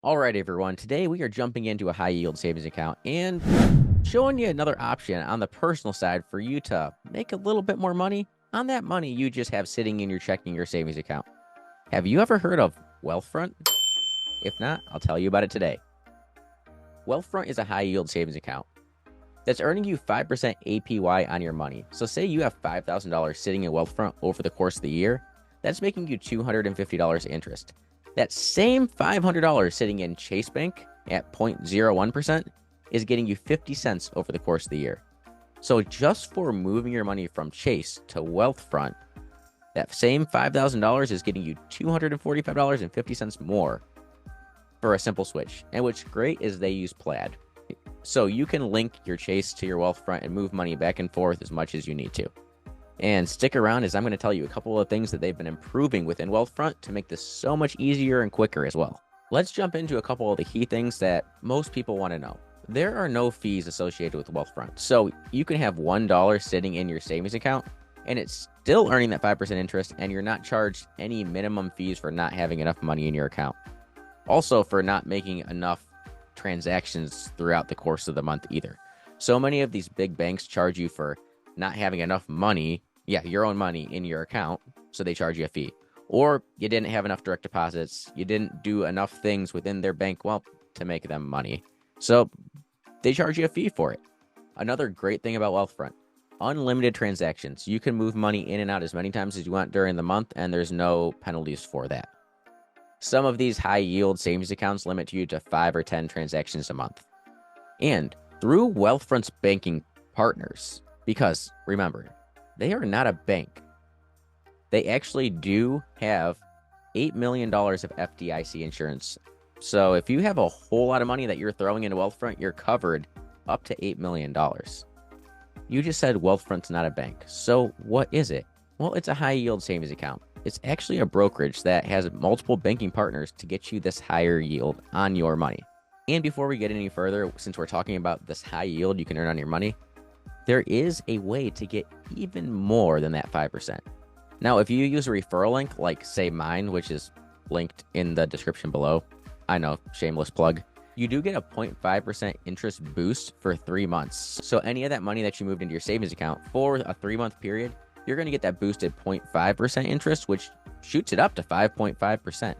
All right, everyone. Today we are jumping into a high yield savings account and showing you another option on the personal side for you to make a little bit more money on that money you just have sitting in your checking or savings account. Have you ever heard of Wealthfront? If not, I'll tell you about it today. Wealthfront is a high yield savings account that's earning you 5% APY on your money. So say you have $5,000 sitting in Wealthfront over the course of the year, that's making you $250 interest. That same $500 sitting in Chase Bank at 0.01% is getting you 50 cents over the course of the year. So just for moving your money from Chase to Wealthfront, that same $5,000 is getting you $245.50 more for a simple switch. And what's great is they use Plaid. So you can link your Chase to your Wealthfront and move money back and forth as much as you need to. And stick around as I'm going to tell you a couple of things that they've been improving within Wealthfront to make this so much easier and quicker as well. Let's jump into a couple of the key things that most people want to know. There are no fees associated with Wealthfront. So you can have $1 sitting in your savings account and it's still earning that 5% interest, and you're not charged any minimum fees for not having enough money in your account. Also, for not making enough transactions throughout the course of the month either. So many of these big banks charge you for not having enough money, your own money in your account, so they charge you a fee. Or you didn't have enough direct deposits, you didn't do enough things within their bank to make them money. So they charge you a fee for it. Another great thing about Wealthfront, unlimited transactions. You can move money in and out as many times as you want during the month, and there's no penalties for that. Some of these high yield savings accounts limit you to 5 or 10 transactions a month. And through Wealthfront's banking partners, because remember, they are not a bank. They actually do have $8 million of FDIC insurance. So if you have a whole lot of money that you're throwing into Wealthfront, you're covered up to $8 million. You just said Wealthfront's not a bank. So what is it? Well, it's a high yield savings account. It's actually a brokerage that has multiple banking partners to get you this higher yield on your money. And before we get any further, since we're talking about this high yield you can earn on your money, there is a way to get even more than that 5%. Now, if you use a referral link, like say mine, which is linked in the description below, I know, shameless plug, you do get a 0.5% interest boost for 3 months. So any of that money that you moved into your savings account for a 3-month period, you're going to get that boosted 0.5% interest, which shoots it up to 5.5%.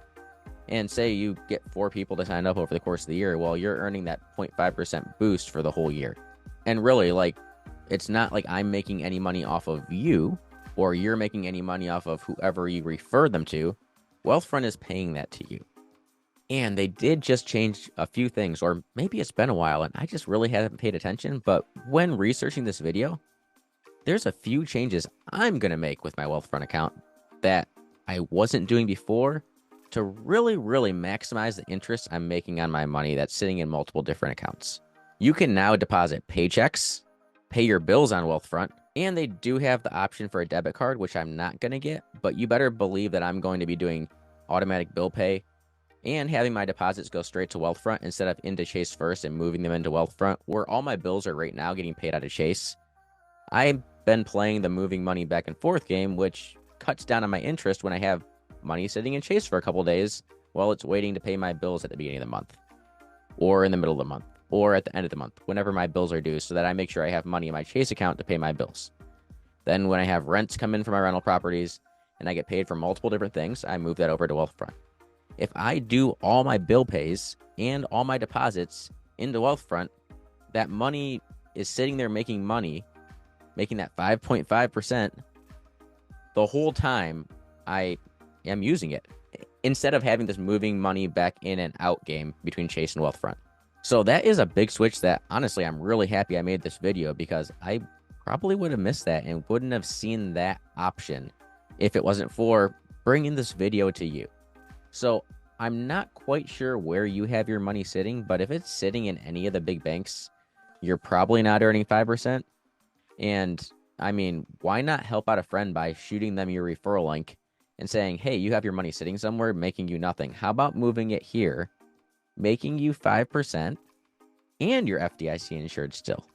And say you get 4 people to sign up over the course of the year, well, you're earning that 0.5% boost for the whole year. And really, it's not like I'm making any money off of you, or you're making any money off of whoever you refer them to. Wealthfront is paying that to you. And they did just change a few things, or maybe it's been a while and I just really haven't paid attention. But when researching this video, there's a few changes I'm going to make with my Wealthfront account that I wasn't doing before to really, really maximize the interest I'm making on my money that's sitting in multiple different accounts. You can now deposit paychecks, pay your bills on Wealthfront, and they do have the option for a debit card, which I'm not going to get, but you better believe that I'm going to be doing automatic bill pay and having my deposits go straight to Wealthfront instead of into Chase first and moving them into Wealthfront, where all my bills are right now getting paid out of Chase. I've been playing the moving money back and forth game, which cuts down on my interest when I have money sitting in Chase for a couple days while it's waiting to pay my bills at the beginning of the month, or in the middle of the month, or at the end of the month, whenever my bills are due, so that I make sure I have money in my Chase account to pay my bills. Then when I have rents come in from my rental properties and I get paid for multiple different things, I move that over to Wealthfront. If I do all my bill pays and all my deposits into Wealthfront, that money is sitting there making money, making that 5.5% the whole time I am using it, instead of having this moving money back in and out game between Chase and Wealthfront. So that is a big switch that honestly I'm really happy I made this video, because I probably would have missed that and wouldn't have seen that option if it wasn't for bringing this video to you. So I'm not quite sure where you have your money sitting, but if it's sitting in any of the big banks, you're probably not earning 5%. And I mean, why not help out a friend by shooting them your referral link and saying, hey, you have your money sitting somewhere making you nothing. How about moving it here, making you 5% and you're FDIC insured still?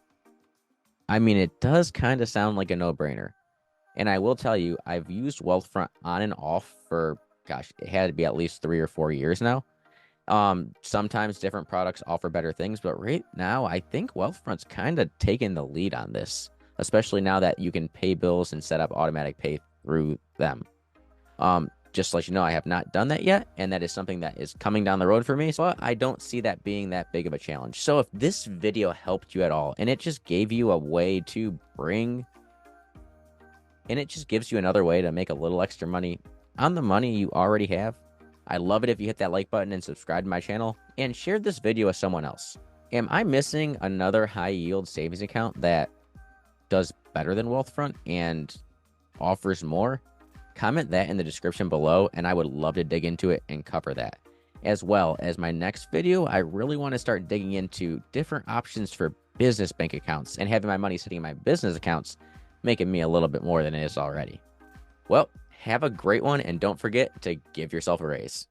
I mean, it does kind of sound like a no-brainer. And I will tell you, I've used Wealthfront on and off for, gosh, it had to be at least 3 or 4 years now. Sometimes different products offer better things, but right now I think Wealthfront's kind of taking the lead on this, especially now that you can pay bills and set up automatic pay through them. Just to let you know, I have not done that yet, and that is something that is coming down the road for me, but I don't see that being that big of a challenge. So if this video helped you at all, and it just gave you a way to and it just gives you another way to make a little extra money on the money you already have, I love it if you hit that like button and subscribe to my channel and share this video with someone else. Am I missing another high yield savings account that does better than Wealthfront and offers more? Comment that in the description below, and I would love to dig into it and cover that. As well as my next video, I really want to start digging into different options for business bank accounts and having my money sitting in my business accounts, making me a little bit more than it is already. Well, have a great one, and don't forget to give yourself a raise.